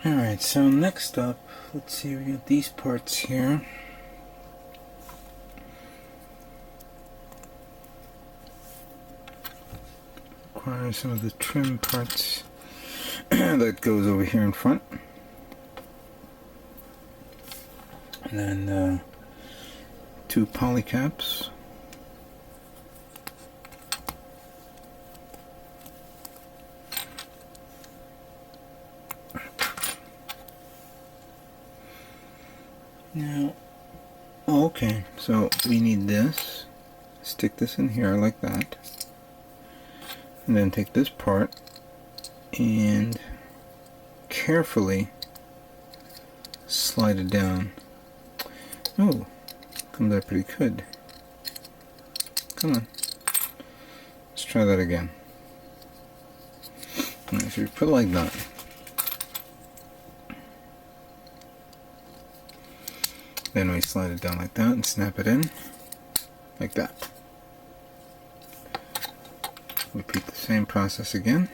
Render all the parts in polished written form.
Alright, so next up, let's see, we got these parts here. Require some of the trim parts that goes over here in front. And then 2 poly caps. Now, okay, so we need this. Stick this in here like that. And then take this part and carefully slide it down. Oh, comes out pretty good. Come on. Let's try that again. Alright, so you put it like that. Then we slide it down like that and snap it in like that. Repeat the same process again.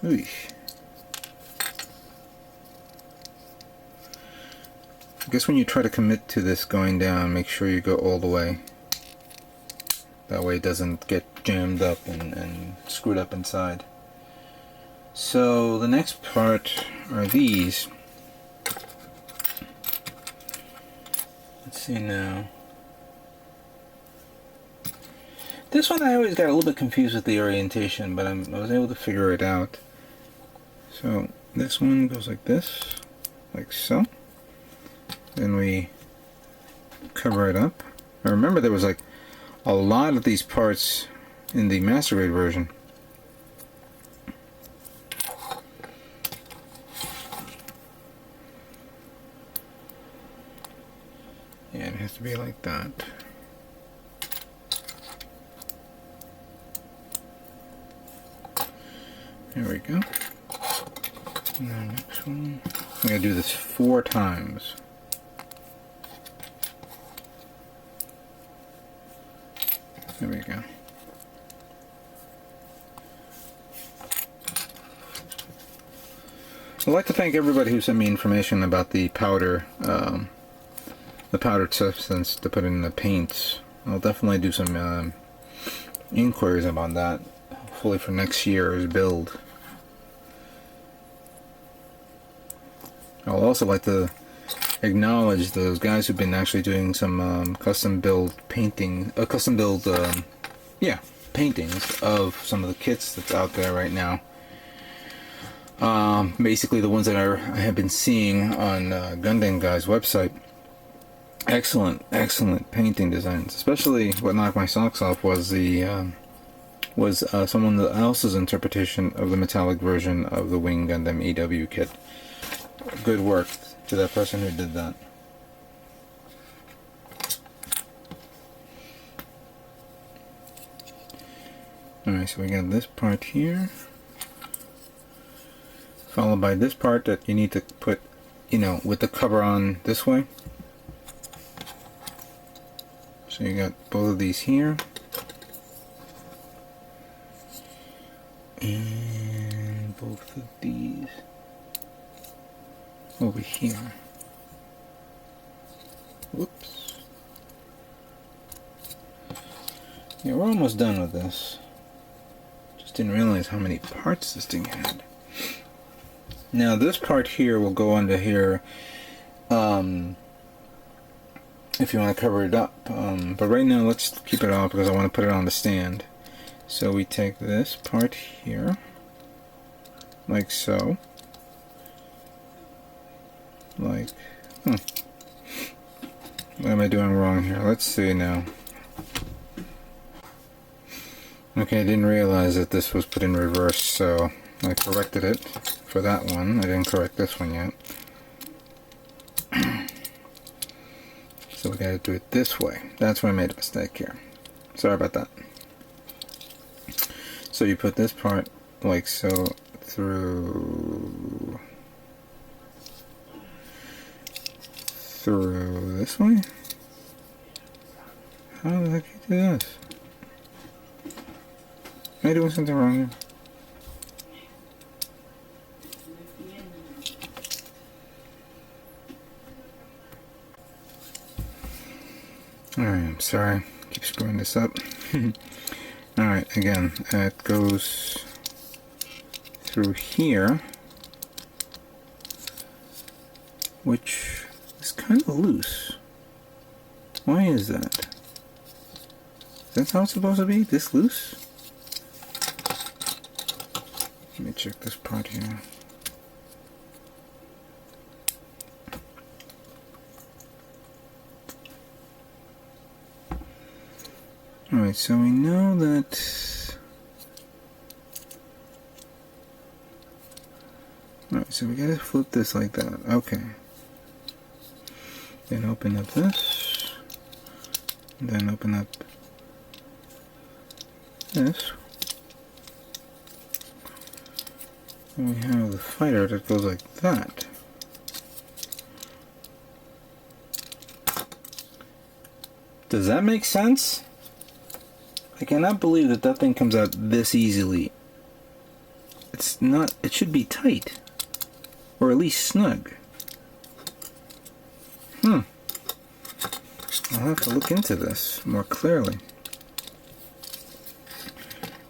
Ooh. I guess when you try to commit to this going down, make sure you go all the way. That way it doesn't get jammed up and screwed up inside. So the next part are these. Let's see now. This one I always got a little bit confused with the orientation, but I was able to figure it out. So this one goes like this, like so. Then we cover it up. I remember there was like a lot of these parts in the master grade version. Yeah, it has to be like that. There we go. And then next one. I'm going to do this 4 times. There we go. I'd like to thank everybody who sent me information about the powder, the powdered substance to put in the paints. I'll definitely do some inquiries about that, hopefully for next year's build. I'll also like to acknowledge those guys who've been actually doing some custom build painting, paintings of some of the kits that's out there right now. Basically the ones that I have been seeing on Gundam Guy's website. Excellent painting designs. Especially what knocked my socks off was someone else's interpretation of the metallic version of the Wing Gundam EW kit. Good work to that person who did that. Alright, so we got this part here, followed by this part that you need to put, with the cover on this way. So you got both of these here, and both of these over here. Whoops. Yeah, we're almost done with this. Just didn't realize how many parts this thing had. Now this part here will go under here if you want to cover it up. But right now let's keep it off because I want to put it on the stand. So we take this part here, like so. What am I doing wrong here? Let's see now. Okay, I didn't realize that this was put in reverse, so I corrected it for that one. I didn't correct this one yet. So we gotta do it this way. That's where I made a mistake here. Sorry about that. So you put this part like so through through this way? How the heck do you do this? Am I doing something wrong here? Alright, I'm sorry. Keep screwing this up. Alright, again, it goes through here, which is kind of loose. Why is that? Is that how it's supposed to be? This loose? Let me check this part here. Alright, so we know that... Alright, so we gotta flip this like that. Okay. Then open up this. And then open up this. And we have the fighter that goes like that. Does that make sense? I cannot believe that that thing comes out this easily. It's not, it should be tight. Or at least snug. I'll have to look into this more clearly.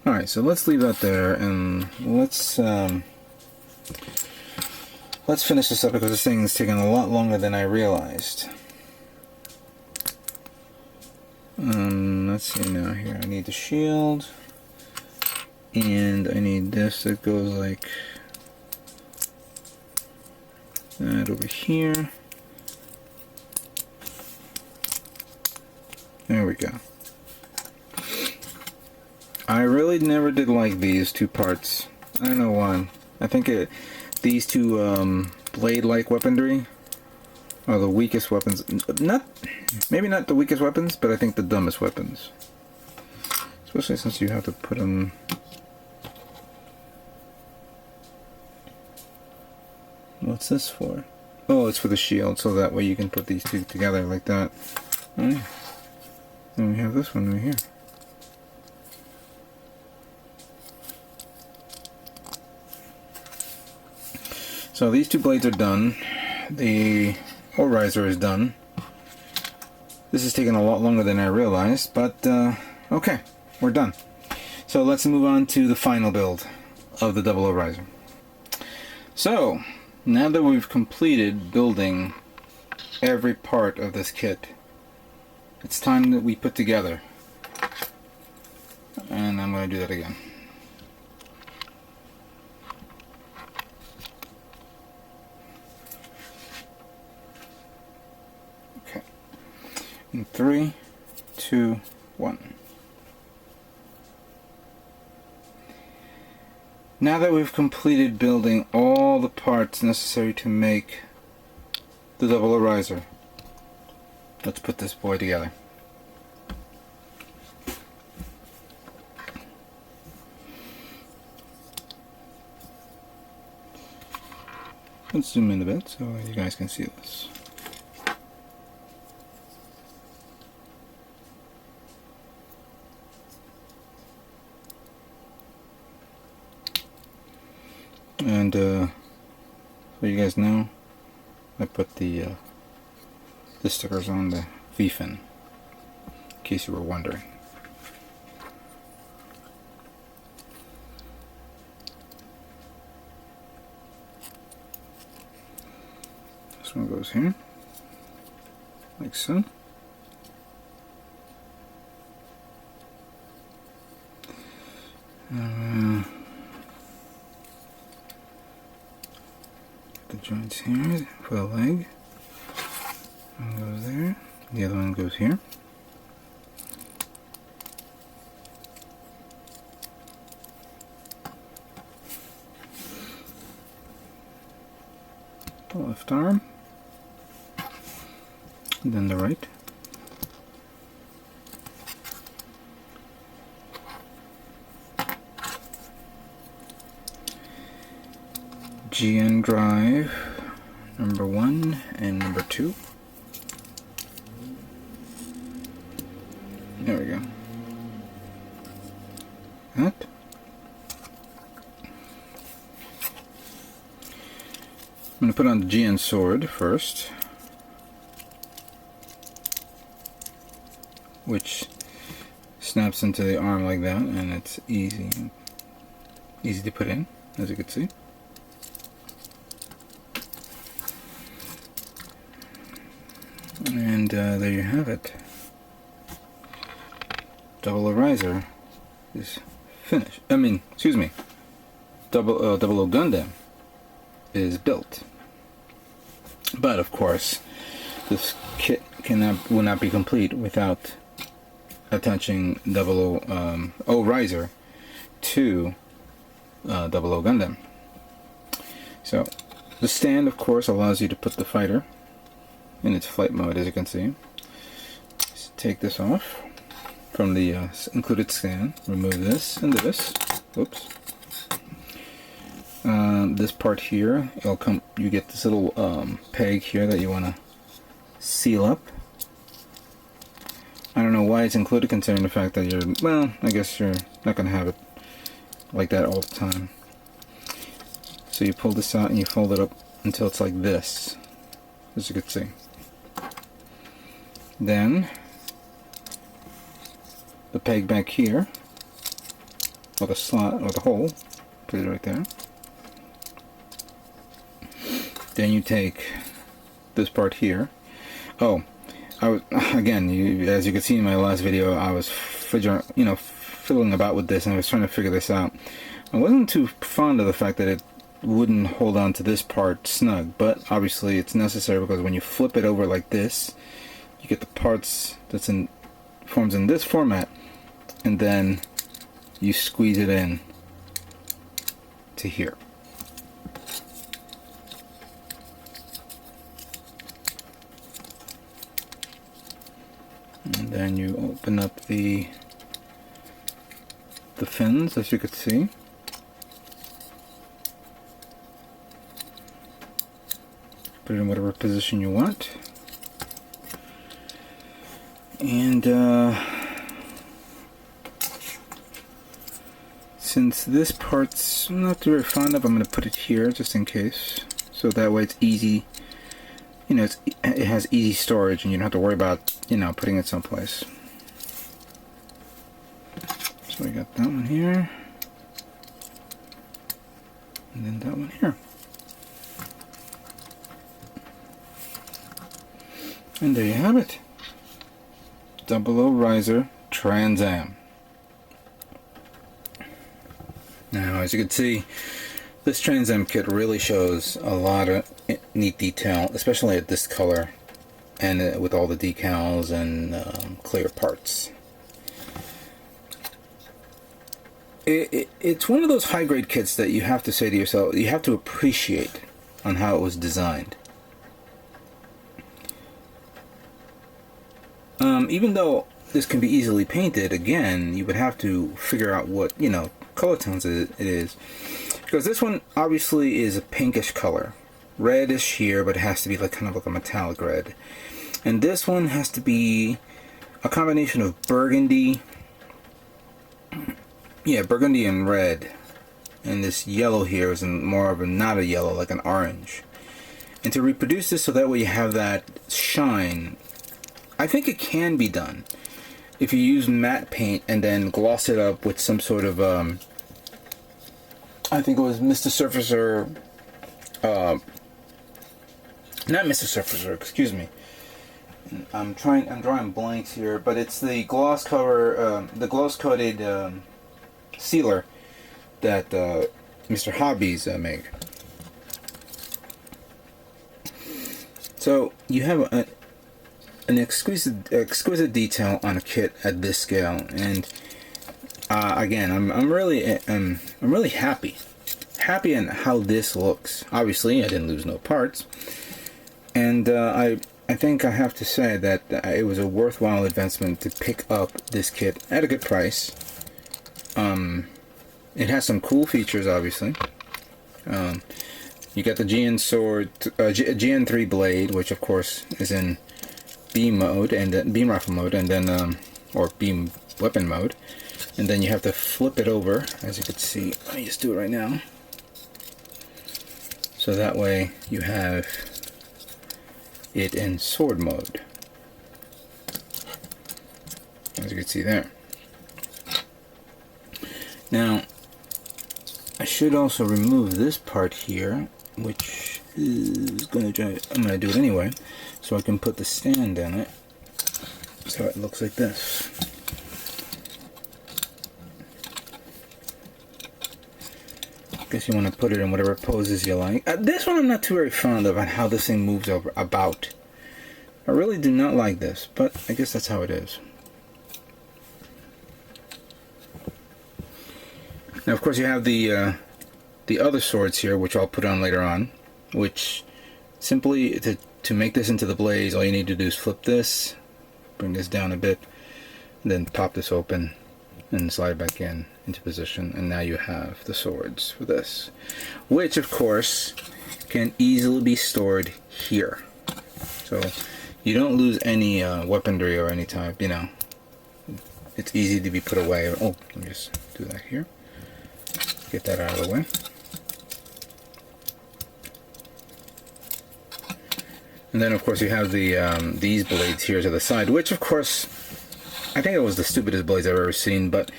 Alright, so let's leave that there and let's finish this up because this thing is taking a lot longer than I realized. Let's see now here. I need the shield, and I need this that goes like that over here. There we go. I really never did like these two parts. I don't know why. I think these two blade-like weaponry are the weakest weapons. Maybe not the weakest weapons, but I think the dumbest weapons. Especially since you have to put them... What's this for? Oh, it's for the shield, so that way you can put these two together like that. Alright. Then we have this one right here. So these two blades are done. The ore riser is done. This is taking a lot longer than I realized, but okay, we're done. So let's move on to the final build of the double ore riser. So now that we've completed building every part of this kit, it's time that we put together. And I'm going to do that again. Okay. In 3, 2, 1. Now that we've completed building all the parts necessary to make the double ore riser, let's put this boy together. Let's zoom in a bit so you guys can see this. And so you guys know, I put the stickers on the V-fin, in case you were wondering. This one goes here, like so. The joints here for the leg. One goes there. The other one goes here. The left arm. And then the right. GN drive number 1 and number 2. There we go. That. I'm going to put on the GN sword first, which snaps into the arm like that, and it's easy to put in, as you can see. And there you have it. Double O Riser is finished. I mean, excuse me. Double O Gundam is built. But of course, this kit will not be complete without attaching O Riser to Double O Gundam. So the stand, of course, allows you to put the fighter in its flight mode, as you can see. Just take this off from the included stand. Remove this and this. Whoops. This part here, it'll come. You get this little peg here that you want to seal up. I don't know why it's included, considering the fact that you're, well, I guess you're not going to have it like that all the time. So you pull this out and you fold it up until it's like this, as you can see. Then the peg back here, or the slot, or the hole, put it right there. Then you take this part here. Oh, I was, again, as you can see in my last video, I was fiddling about with this, and I was trying to figure this out. I wasn't too fond of the fact that it wouldn't hold on to this part snug, but obviously it's necessary, because when you flip it over like this, you get the parts that's forms in this format, and then you squeeze it in to here. And then you open up the fins, as you can see. Put it in whatever position you want. And since this part's I'm not very fond of, I'm going to put it here just in case. So that way it's easy. You know, it has easy storage, and you don't have to worry about, putting it someplace. So we got that one here, and then that one here. And there you have it. Double O Riser Trans Am. Now, as you can see, this Trans Am kit really shows a lot of neat detail, especially at this color, and with all the decals and clear parts. It's one of those high-grade kits that you have to say to yourself, you have to appreciate on how it was designed. Even though this can be easily painted, again, you would have to figure out what, color tones it is. Because this one obviously is a pinkish color. Reddish here, but it has to be kind of like a metallic red. And this one has to be a combination of burgundy. Yeah, burgundy and red. And this yellow here is more of not a yellow, like an orange. And to reproduce this so that way you have that shine, I think it can be done if you use matte paint and then gloss it up with some sort of I think it was Mr. Surfacer, not Mr. Surfacer, excuse me. I'm drawing blanks here, but it's the gloss cover, the gloss coated sealer that Mr. Hobbies make. So you have an exquisite detail on a kit at this scale, and again, I'm really happy on how this looks. Obviously, I didn't lose no parts, and I think I have to say that it was a worthwhile investment to pick up this kit at a good price. It has some cool features, obviously. You got the GN sword, GN3 blade, which of course is in beam mode and beam rifle mode, and then or beam weapon mode, and then you have to flip it over, as you can see. Let me just do it right now. So that way you have it in sword mode, as you can see there. Now, I should also remove this part here, which is I'm gonna do it anyway, so I can put the stand in it, so it looks like this. Guess you want to put it in whatever poses you like. This one I'm not too very fond of on how this thing moves about. I really do not like this, but I guess that's how it is. Now, of course, you have the other swords here, which I'll put on later on. Which simply to make this into the blades, all you need to do is flip this, bring this down a bit, and then pop this open and slide back into position, and now you have the swords for this, which of course can easily be stored here, so you don't lose any weaponry or any type. You know, it's easy to be put away. Oh, let me just do that here, get that out of the way. And then of course you have the these blades here to the side, which of course I think it was the stupidest blades I've ever seen, but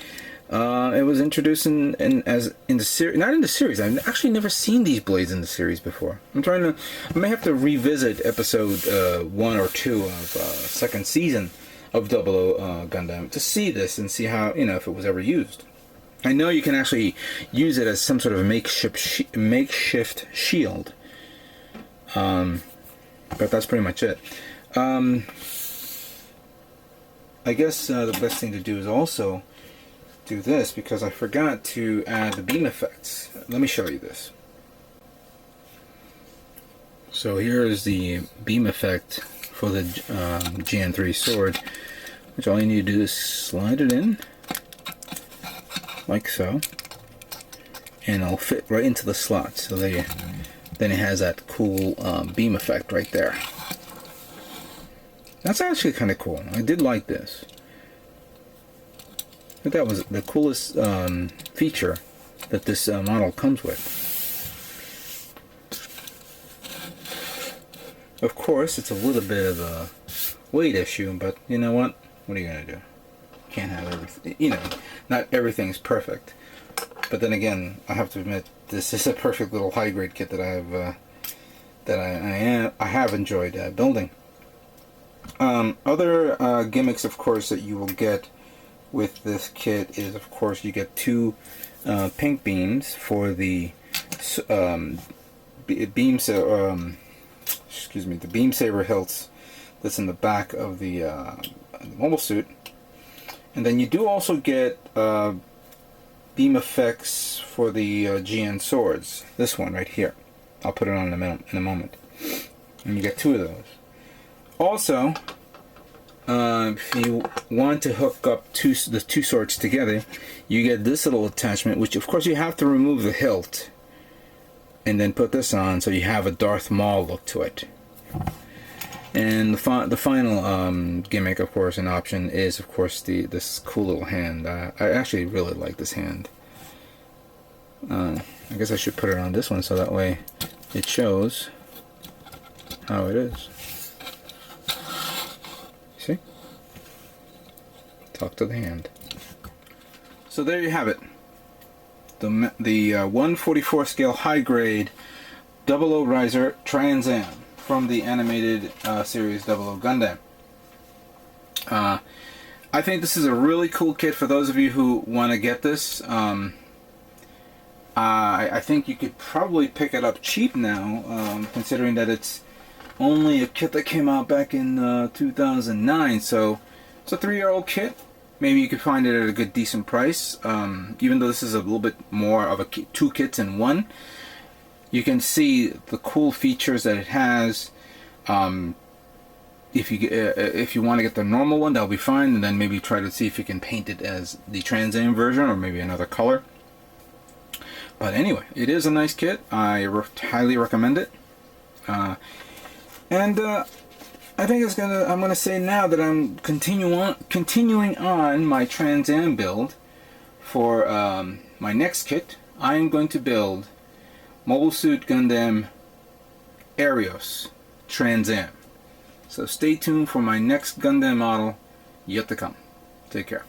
it was introduced in the series, not in the series. I've actually never seen these blades in the series before. I may have to revisit episode 1 or 2 of second season of 00 Gundam to see this and see how, you know, if it was ever used. I know you can actually use it as some sort of a makeshift shield, but that's pretty much it. I guess the best thing to do is also do this, because I forgot to add the beam effects. Let me show you this. So here is the beam effect for the GN3 sword, which all you need to do is slide it in like so, and it'll fit right into the slot. So then it has that cool beam effect right there. That's actually kind of cool. I did like this. I think that was the coolest feature that this model comes with. Of course, it's a little bit of a weight issue, but you know what? What are you going to do? Can't have everything. You know, not everything's perfect. But then again, I have to admit, this is a perfect little high-grade kit that I have enjoyed building. Other gimmicks, of course, that you will get with this kit is, of course, you get 2 pink beams for the the beam saber hilts that's in the back of the mobile suit, and then you do also get beam effects for the GN swords. This one right here, I'll put it on in a moment, and you get 2 of those. Also, if you want to hook up the 2 swords together, you get this little attachment, which of course you have to remove the hilt and then put this on, so you have a Darth Maul look to it. And the final gimmick, of course, an option is, of course, this cool little hand. I actually really like this hand. I guess I should put it on this one so that way it shows how it is. See? Talk to the hand. So there you have it. The 1/44 scale high grade 00 Riser Trans Am from the animated series 00 Gundam. I think this is a really cool kit for those of you who want to get this. I think you could probably pick it up cheap now, considering that it's only a kit that came out back in 2009, so it's a 3-year-old kit. Maybe you could find it at a good decent price. Even though this is a little bit more of 2 kits in one, you can see the cool features that it has. If you want to get the normal one, that'll be fine, and then maybe try to see if you can paint it as the Trans Am version or maybe another color. But anyway, it is a nice kit. I highly recommend it. And I think I'm gonna say now that I'm continuing on my Trans Am build for my next kit. I am going to build Mobile Suit Gundam Arios Trans Am. So stay tuned for my next Gundam model yet to come. Take care.